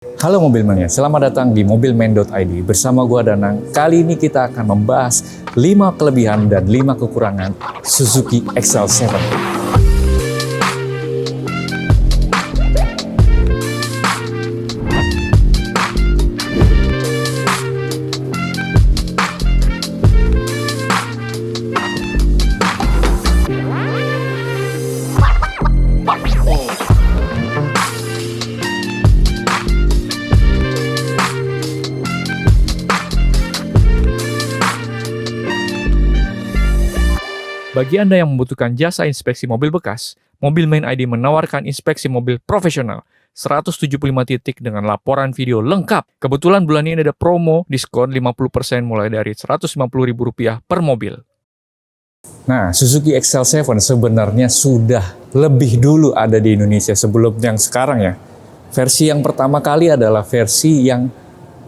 Halo Mobilmania, selamat datang di mobilman.id. Bersama gua Danang. Kali ini kita akan membahas 5 kelebihan dan 5 kekurangan Suzuki XL7. Bagi Anda yang membutuhkan jasa inspeksi mobil bekas, Mobilman ID menawarkan inspeksi mobil profesional 175 titik dengan laporan video lengkap. Kebetulan bulan ini ada promo diskon 50% mulai dari Rp150.000 per mobil. Nah, Suzuki XL7 sebenarnya sudah lebih dulu ada di Indonesia sebelum yang sekarang ya. Versi yang pertama kali adalah versi yang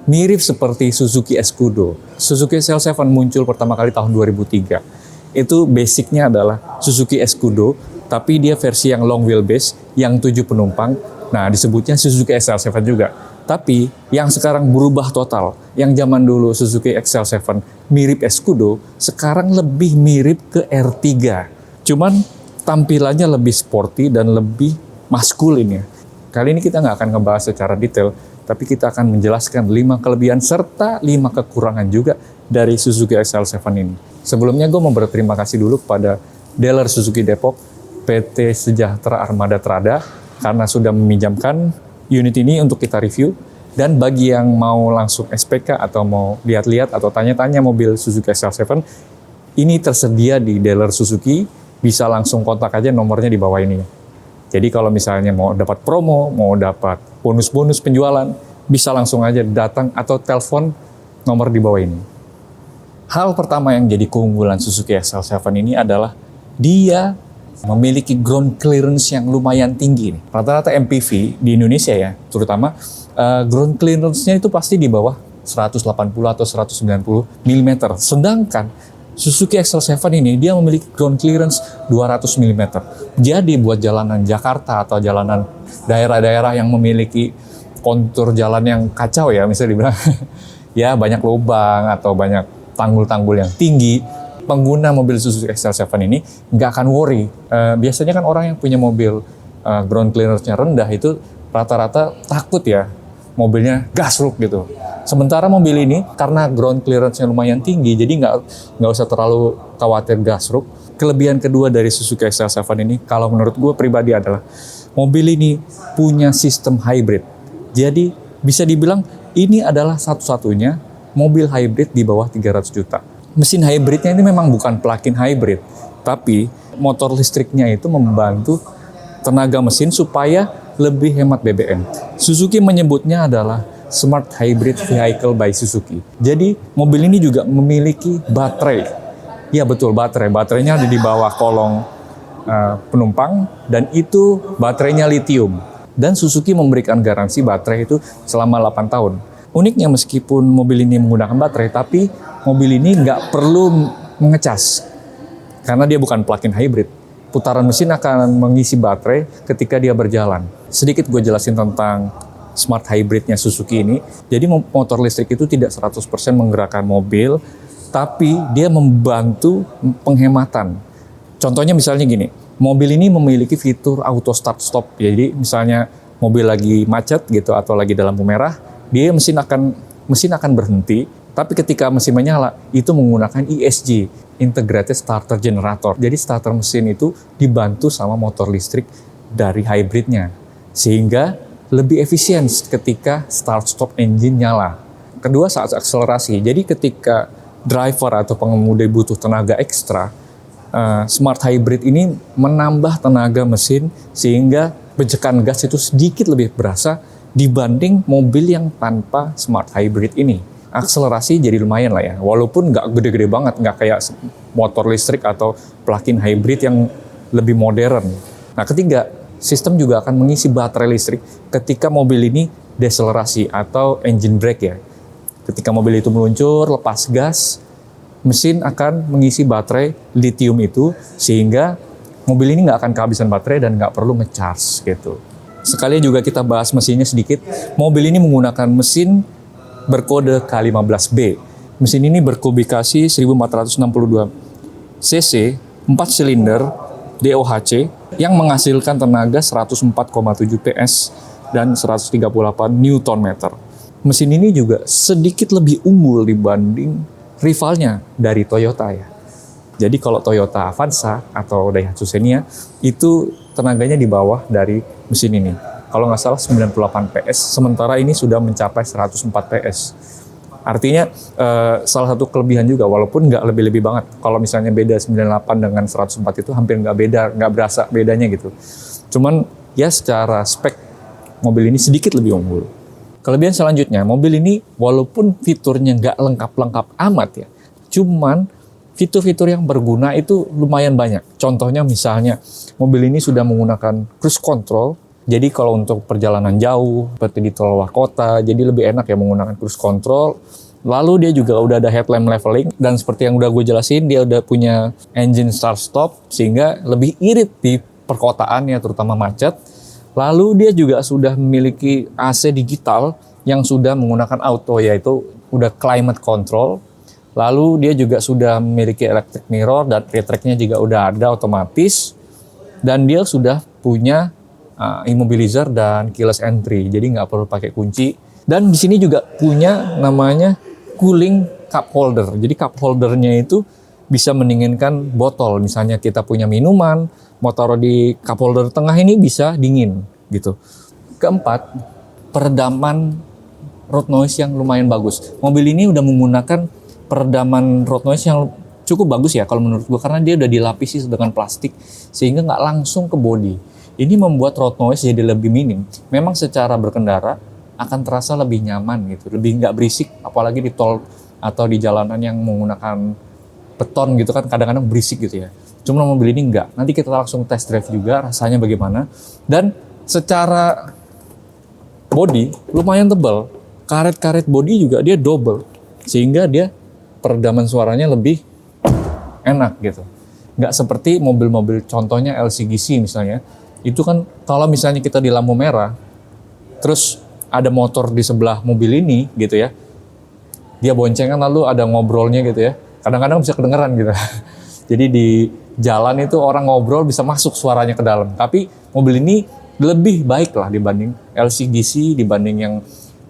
mirip seperti Suzuki Escudo. Suzuki XL7 muncul pertama kali tahun 2003. Itu basicnya adalah Suzuki Escudo, tapi dia versi yang long wheelbase, yang 7 penumpang. Nah, disebutnya Suzuki XL7 juga. Tapi yang sekarang berubah total. Yang zaman dulu Suzuki XL7 mirip Escudo, sekarang lebih mirip ke R3. Cuman tampilannya lebih sporty dan lebih maskulin ya. Kali ini kita nggak akan ngebahas secara detail, tapi kita akan menjelaskan 5 kelebihan serta 5 kekurangan juga dari Suzuki XL7 ini. Sebelumnya gue mau berterima kasih dulu kepada dealer Suzuki Depok, PT Sejahtera Armada Trada, karena sudah meminjamkan unit ini untuk kita review. Dan bagi yang mau langsung SPK atau mau lihat-lihat atau tanya-tanya mobil Suzuki XL7, ini tersedia di dealer Suzuki, bisa langsung kontak aja, nomornya di bawah ini. Jadi kalau misalnya mau dapat promo, mau dapat bonus-bonus penjualan, bisa langsung aja datang atau telepon nomor di bawah ini. Hal pertama yang jadi keunggulan Suzuki XL7 ini adalah dia memiliki ground clearance yang lumayan tinggi. Rata-rata MPV di Indonesia ya, terutama ground clearance-nya itu pasti di bawah 180 atau 190 mm. Sedangkan Suzuki XL7 ini dia memiliki ground clearance 200 mm. Jadi buat jalanan Jakarta atau jalanan daerah-daerah yang memiliki kontur jalan yang kacau ya, misalnya dibilang ya banyak lubang atau banyak tanggul-tanggul yang tinggi, pengguna mobil Suzuki XL7 ini nggak akan worry. Biasanya kan orang yang punya mobil ground clearance-nya rendah itu rata-rata takut ya mobilnya gasruk gitu. Sementara mobil ini karena ground clearance-nya lumayan tinggi, jadi nggak usah terlalu khawatir gasruk. Kelebihan kedua dari Suzuki XL7 ini, kalau menurut gue pribadi adalah mobil ini punya sistem hybrid. Jadi bisa dibilang ini adalah satu-satunya mobil hybrid di bawah 300 juta. Mesin hybridnya ini memang bukan plug-in hybrid, tapi motor listriknya itu membantu tenaga mesin supaya lebih hemat BBM. Suzuki menyebutnya adalah Smart Hybrid Vehicle by Suzuki. Jadi mobil ini juga memiliki baterai. Ya betul, baterai. Baterainya ada di bawah kolong penumpang dan itu baterainya lithium. Dan Suzuki memberikan garansi baterai itu selama 8 tahun. Uniknya meskipun mobil ini menggunakan baterai, tapi mobil ini nggak perlu mengecas. Karena dia bukan plug-in hybrid. Putaran mesin akan mengisi baterai ketika dia berjalan. Sedikit gue jelasin tentang smart hybridnya Suzuki ini. Jadi motor listrik itu tidak 100% menggerakkan mobil, tapi dia membantu penghematan. Contohnya misalnya gini, mobil ini memiliki fitur auto start stop. Jadi misalnya mobil lagi macet gitu atau lagi dalam lampu merah, mesin akan berhenti, tapi ketika mesin menyala, itu menggunakan ESG, Integrated Starter Generator. Jadi starter mesin itu dibantu sama motor listrik dari hybridnya, sehingga lebih efisien ketika start-stop engine nyala. Kedua, saat akselerasi. Jadi ketika driver atau pengemudi butuh tenaga ekstra, smart hybrid ini menambah tenaga mesin, sehingga bencekan gas itu sedikit lebih berasa dibanding mobil yang tanpa smart hybrid ini. Akselerasi jadi lumayan lah ya, walaupun nggak gede-gede banget, nggak kayak motor listrik atau plug-in hybrid yang lebih modern. Nah ketiga, sistem juga akan mengisi baterai listrik ketika mobil ini deselerasi atau engine brake ya. Ketika mobil itu meluncur, lepas gas, mesin akan mengisi baterai lithium itu, sehingga mobil ini nggak akan kehabisan baterai dan nggak perlu nge-charge gitu. sekalian juga kita bahas mesinnya sedikit. Mobil ini menggunakan mesin berkode K15B. Mesin ini berkubikasi 1462 cc, 4 silinder DOHC yang menghasilkan tenaga 104,7 PS dan 138 Nm. Mesin ini juga sedikit lebih unggul dibanding rivalnya dari Toyota ya. Jadi kalau Toyota Avanza atau Daihatsu Xenia itu tenaganya di bawah dari mesin ini. Kalau nggak salah 98 PS, sementara ini sudah mencapai 104 PS. Artinya salah satu kelebihan juga, walaupun nggak lebih-lebih banget. Kalau misalnya beda 98 dengan 104 itu hampir nggak beda, nggak berasa bedanya gitu. Cuman ya secara spek mobil ini sedikit lebih unggul. Kelebihan selanjutnya, mobil ini walaupun fiturnya nggak lengkap-lengkap amat ya, cuman fitur-fitur yang berguna itu lumayan banyak. Contohnya misalnya mobil ini sudah menggunakan cruise control. Jadi kalau untuk perjalanan jauh, seperti di tol luar kota, jadi lebih enak ya menggunakan cruise control. Lalu dia juga udah ada headlamp leveling, dan seperti yang udah gue jelasin, dia udah punya engine start stop, sehingga lebih irit di perkotaan ya, terutama macet. Lalu dia juga sudah memiliki AC digital yang sudah menggunakan auto, yaitu udah climate control. Lalu dia juga sudah memiliki electric mirror, dan rear track-nya juga udah ada otomatis. Dan dia sudah punya immobilizer dan keyless entry, jadi nggak perlu pakai kunci. Dan di sini juga punya namanya cooling cup holder. Jadi cup holdernya itu bisa mendinginkan botol. Misalnya kita punya minuman, mau taruh di cup holder tengah ini bisa dingin gitu. Keempat, peredaman road noise yang lumayan bagus. Mobil ini udah menggunakan peredaman road noise yang cukup bagus ya kalau menurut gua, karena dia udah dilapisi dengan plastik sehingga nggak langsung ke bodi. Ini membuat road noise jadi lebih minim. Memang secara berkendara akan terasa lebih nyaman gitu, lebih nggak berisik, apalagi di tol atau di jalanan yang menggunakan beton gitu kan, kadang-kadang berisik gitu ya. Cuma mobil ini enggak. Nanti kita langsung test drive juga rasanya bagaimana. Dan secara body lumayan tebal. Karet-karet body juga dia double, sehingga dia peredaman suaranya lebih enak gitu. Nggak seperti mobil-mobil contohnya LCGC misalnya. Itu kan kalau misalnya kita di lampu merah, terus ada motor di sebelah mobil ini gitu ya, dia boncengan lalu ada ngobrolnya gitu ya, kadang-kadang bisa kedengeran gitu. Jadi di jalan itu orang ngobrol bisa masuk suaranya ke dalam. Tapi mobil ini lebih baik lah dibanding LCGC, dibanding yang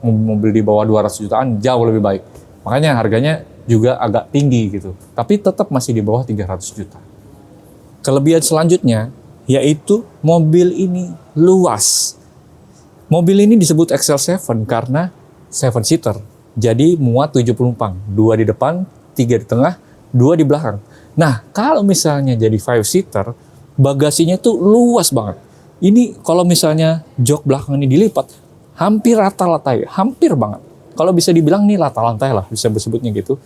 mobil di bawah 200 jutaan, jauh lebih baik. Makanya harganya juga agak tinggi gitu, tapi tetap masih di bawah 300 juta. Kelebihan selanjutnya yaitu mobil ini luas. Mobil ini disebut XL7 karena 7 seater. Jadi muat 7 penumpang, 2 di depan, 3 di tengah, 2 di belakang. Nah, kalau misalnya jadi 5 seater, bagasinya tuh luas banget. Ini kalau misalnya jok belakang ini dilipat, hampir rata lantai, hampir banget. Kalau bisa dibilang nih rata lantai lah, bisa disebutnya gitu.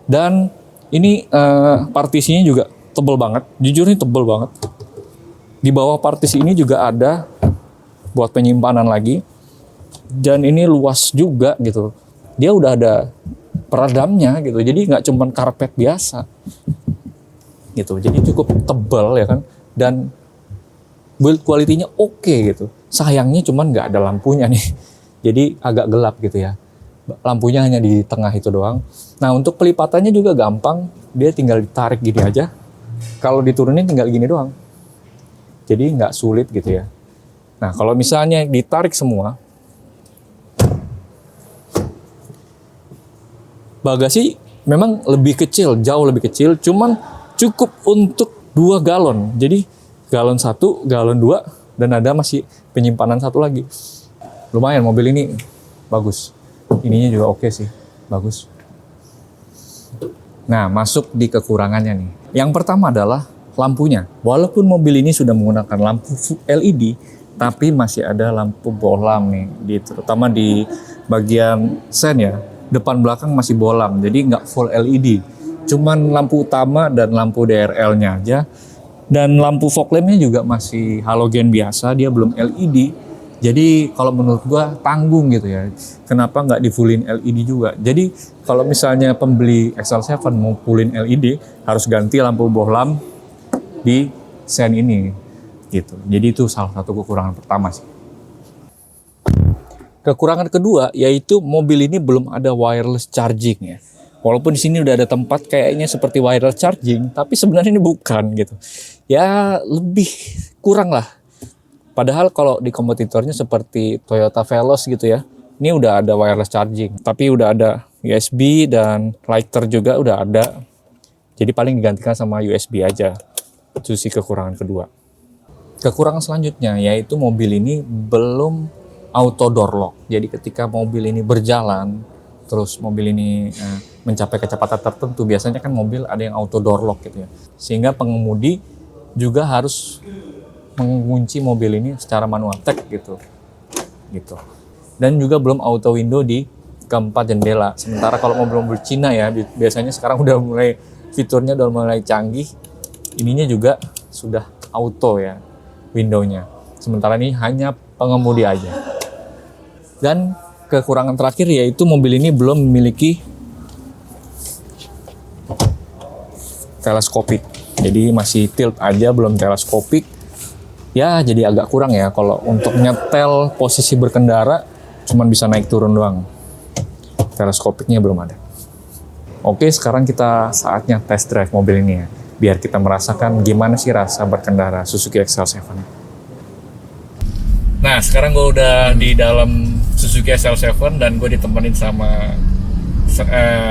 Dan ini partisinya juga tebel banget, jujur ini tebel banget. Di bawah partisi ini juga ada buat penyimpanan lagi. Dan ini luas juga gitu. Dia udah ada peredamnya gitu. Jadi nggak cuma karpet biasa. Gitu. Jadi cukup tebal ya kan. Dan build quality-nya oke gitu. Sayangnya cuman nggak ada lampunya nih. Jadi agak gelap gitu ya. Lampunya hanya di tengah itu doang. Nah, untuk pelipatannya juga gampang. Dia tinggal ditarik gini aja. Kalau diturunin tinggal gini doang. Jadi nggak sulit gitu ya. Nah, kalau misalnya ditarik semua, bagasi memang lebih kecil, jauh lebih kecil, cuman cukup untuk 2 galon. Jadi galon 1, galon 2, dan ada masih penyimpanan 1 lagi. Lumayan mobil ini bagus. Ininya juga oke sih, bagus. Nah, masuk di kekurangannya nih. Yang pertama adalah lampunya. Walaupun mobil ini sudah menggunakan lampu LED, tapi masih ada lampu bohlam nih, terutama di bagian sen ya. Depan belakang masih bohlam, jadi nggak full LED. Cuman lampu utama dan lampu DRL-nya aja. Dan lampu fog lamp-nya juga masih halogen biasa, dia belum LED. Jadi kalau menurut gua tanggung gitu ya. Kenapa nggak di fullin LED juga? Jadi kalau misalnya pembeli XL7 mau fullin LED, harus ganti lampu bohlam di sen ini gitu. Jadi itu salah satu kekurangan pertama sih. Kekurangan kedua yaitu mobil ini belum ada wireless charging ya. Walaupun di sini udah ada tempat kayaknya seperti wireless charging, tapi sebenarnya ini bukan gitu. Ya lebih kurang lah. Padahal kalau di kompetitornya seperti Toyota Veloz gitu ya, ini udah ada wireless charging, tapi udah ada USB dan lighter juga udah ada. Jadi paling digantikan sama USB aja. Itu sih kekurangan kedua. Kekurangan selanjutnya yaitu mobil ini belum auto door lock. Jadi ketika mobil ini berjalan, terus mobil ini mencapai kecepatan tertentu, biasanya kan mobil ada yang auto door lock gitu ya. Sehingga pengemudi juga harus mengunci mobil ini secara manual tek gitu. Dan juga belum auto window di keempat jendela. Sementara kalau mobil-mobil Cina ya, biasanya sekarang udah mulai fiturnya udah mulai canggih. Ininya juga sudah auto ya windownya. Sementara ini hanya pengemudi aja. Dan kekurangan terakhir yaitu mobil ini belum memiliki teleskopik. Jadi masih tilt aja, belum teleskopik. Ya jadi agak kurang ya. Kalau untuk nyetel posisi berkendara cuman bisa naik turun doang. Teleskopiknya belum ada. Oke, sekarang kita saatnya test drive mobil ini ya. Biar kita merasakan gimana sih rasa berkendara Suzuki XL7. Nah, sekarang gue udah di dalam Suzuki XL7 dan gue ditemenin sama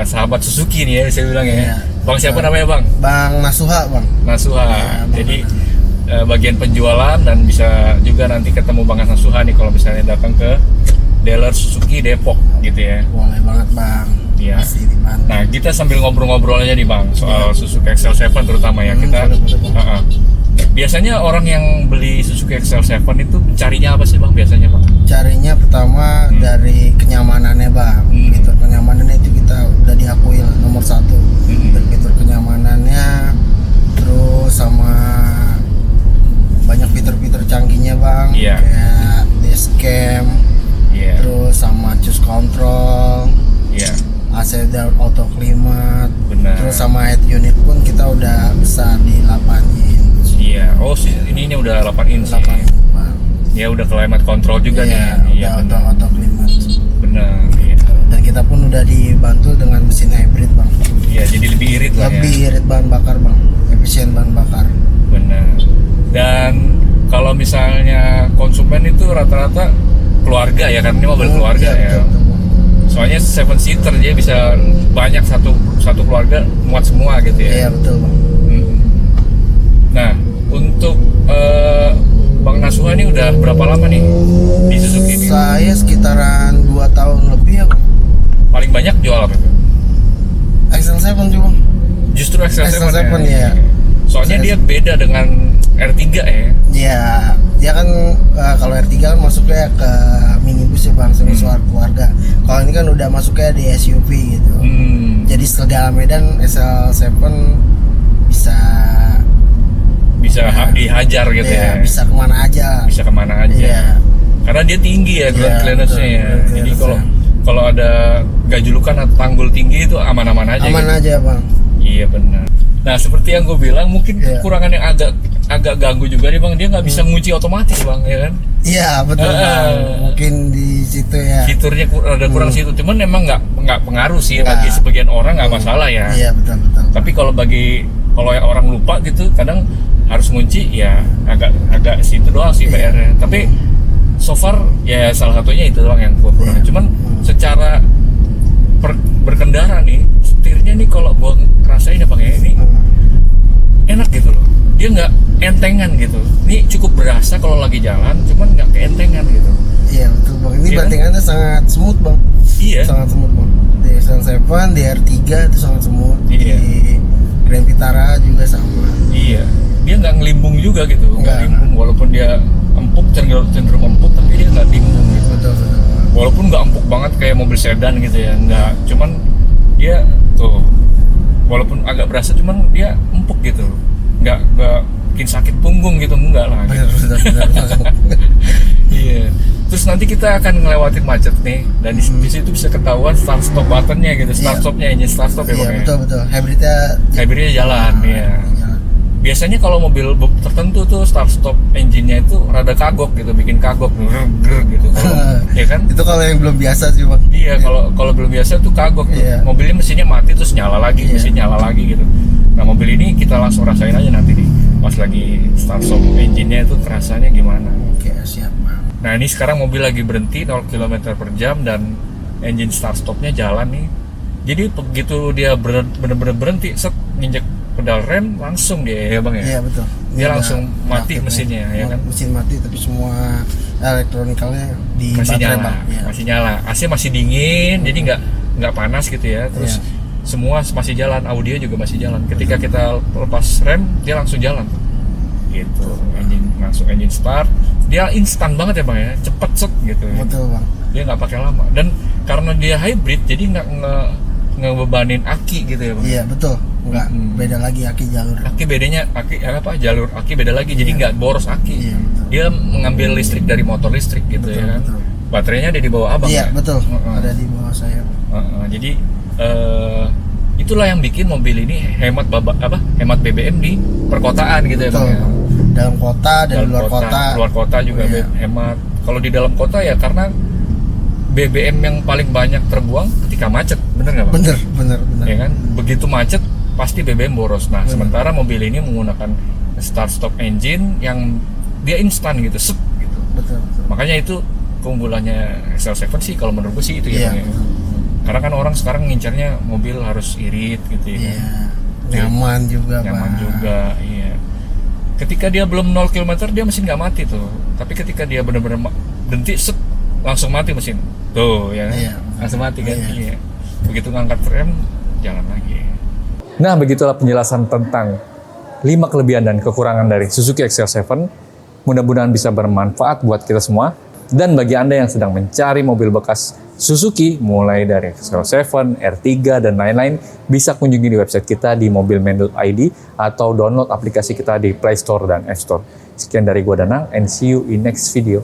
sahabat Suzuki nih ya, saya bilang ya. Bang siapa namanya Bang? Bang Nasuha Bang. Nasuha. Jadi bagian penjualan dan bisa juga nanti ketemu Bang Nasuha nih kalau misalnya datang ke dealer Suzuki Depok gitu ya. Boleh banget Bang. Iya. Nah, kita sambil ngobrol-ngobrol aja nih Bang soal Suzuki XL7 terutama ya. Kita biasanya orang yang beli Suzuki XL7 itu carinya apa sih Bang biasanya Bang? Carinya pertama dari kenyamanannya Bang. Fitur kenyamanannya itu kita udah diakui nomor 1. Dan fitur kenyamanannya, terus sama banyak fitur-fitur canggihnya Bang. Kayak dashcam, terus sama cruise control, AC dan auto climate, terus sama head unit pun kita udah besar di 8 inch. Iya, oh ini udah 8 inch. 8 inch Bang. Ya udah climate control juga nih. Iya, udah auto climate. Benar. Iya. Dan kita pun udah dibantu dengan mesin hybrid Bang. Iya, jadi lebih irit lah ya. Lebih irit bahan bakar Bang, efisien bahan bakar. Benar. Dan kalau misalnya konsumen itu rata-rata keluarga ya, karena ini mobil keluarga ya. Soalnya 7 seater, dia bisa banyak satu keluarga muat semua gitu ya. Iya betul Bang. Nah, untuk Bang Nasuha ini udah berapa lama nih di Suzuki ini? Saya sekitaran 2 tahun lebih ya Bang. Paling banyak jual apa itu? XL7 juga. Justru XL7 ya. Soalnya dia beda dengan R3 ya. Iya, dia kan kalau R3 kan masuknya ke minibus ya Bang, semisal keluarga. Kalau ini kan udah masuknya di SUV gitu. Jadi segala medan XL7 bisa dihajar gitu ya. Bisa kemana aja. Iya. Karena dia tinggi ya ground clearance-nya ya. Jadi kalau ada gajulukan atau tanggul tinggi itu aman-aman aja. Aman gitu. aja Bang. Iya benar. Nah seperti yang gue bilang, mungkin kekurangan yang agak ganggu juga nih Bang, dia nggak bisa ngunci otomatis Bang, ya kan? Iya betul Bang. Mungkin di situ ya. Fiturnya ada kurang situ, cuman emang nggak pengaruh sih bagi sebagian orang, nggak masalah ya. Iya betul. Tapi kalau orang lupa gitu, kadang harus ngunci ya agak situ doang sih PR-nya. Tapi so far ya salah satunya itu doang yang kurang. Cuman secara berkendara nih, setirnya nih kalau buat rasain ya Bang ya, ini enak gitu loh. Dia nggak entengan gitu. Ini cukup berasa kalau lagi jalan, cuman nggak keentengan gitu. Iya betul Bang. Ini bantingannya sangat smooth Bang. Iya. Sangat smooth Bang. Di XL7, di R3 itu sangat smooth. Iya. Di Grand Vitara juga sama. Iya. Dia nggak ngelimbung juga gitu. Nggak limbung, walaupun dia empuk, cenderung empuk, tapi dia nggak limbung gitu. Betul. Walaupun nggak empuk banget kayak mobil sedan gitu ya, nggak. Cuman dia tuh, walaupun agak berasa, cuman dia empuk gitu. Nggak bikin sakit punggung gitu, enggak lah. Gitu. Benar. Iya. Terus nanti kita akan ngelewatin macet nih, dan di situ bisa ketahuan start stop buttonnya gitu, start stopnya ini start stop ya Bang. Iya betul. Hybridnya jalan ya. biasanya kalau mobil tertentu tuh start stop engine-nya itu rada kagok gitu, bikin kagok ger gitu. Ya kan? Itu kalau yang belum biasa sih bang. Iya, kalau belum biasa tuh kagok tuh. Iya. Mobilnya mesinnya mati terus nyala lagi, Iya. mesin nyala lagi gitu. Nah, mobil ini kita langsung rasain aja nanti nih. Pas lagi start stop engine-nya itu kerasanya gimana. Oke, siap bang. Nah, ini sekarang mobil lagi berhenti 0 km per jam dan engine start stopnya jalan nih. Jadi begitu dia bener-bener berhenti, set nginjek pedal rem langsung dia ya bang ya. Iya betul. Dia Ini langsung udah mati aktif mesinnya, nih. ya kan? Mesin mati tapi semua elektronikalnya di Masih baterai nyala, bang. Iya. masih nyala. AC masih dingin, jadi nggak panas gitu ya. Terus Iya. semua masih jalan, audio juga masih jalan. Ketika kita lepas rem, dia langsung jalan. Gitu, engine start, dia instan banget ya bang ya, cepet set gitu. Betul bang. Dia nggak pakai lama. Dan karena dia hybrid, jadi nggak ngebebanin aki gitu ya bang. Iya betul. Enggak beda lagi aki jalur. Aki bedanya jalur aki beda lagi, jadi nggak boros aki. Iya, betul. Dia mengambil listrik dari motor listrik gitu Betul, ya kan. betul. Baterainya ada di bawah abang Iya ya. betul. Heeh. Ada di bawah saya. Jadi itulah yang bikin mobil ini hemat BBM di perkotaan gitu ya bang. Betul. Ya. Dalam kota dan Dalam luar kota. luar kota juga Iya. hemat. Kalau di dalam kota ya karena BBM yang paling banyak terbuang ketika macet, bener nggak bang? Bener. Ya kan, begitu macet pasti BBM boros. Nah, sementara mobil ini menggunakan start stop engine yang dia instan gitu, set gitu. Betul. Makanya itu keunggulannya XL7 sih kalau menurut gue sih itu Iya, ya. Bang, ya. betul. Karena kan orang sekarang ngincarnya mobil harus irit gitu ya. Iya. Nyaman juga Nyaman bang. juga, iya. Ketika dia belum 0 km dia mesin nggak mati tuh. Tapi ketika dia benar-benar berhenti, set langsung mati mesin. Tuh ya. Iya. Langsung mati kan. Iya. Iya. Begitu ngangkat rem jalan lagi. Nah, begitulah penjelasan tentang 5 kelebihan dan kekurangan dari Suzuki XL7. Mudah-mudahan bisa bermanfaat buat kita semua. Dan bagi Anda yang sedang mencari mobil bekas Suzuki, mulai dari XL7, R3, dan lain-lain, bisa kunjungi di website kita di mobilman.id atau download aplikasi kita di Play Store dan App Store. Sekian dari gua Danang, and see you in next video.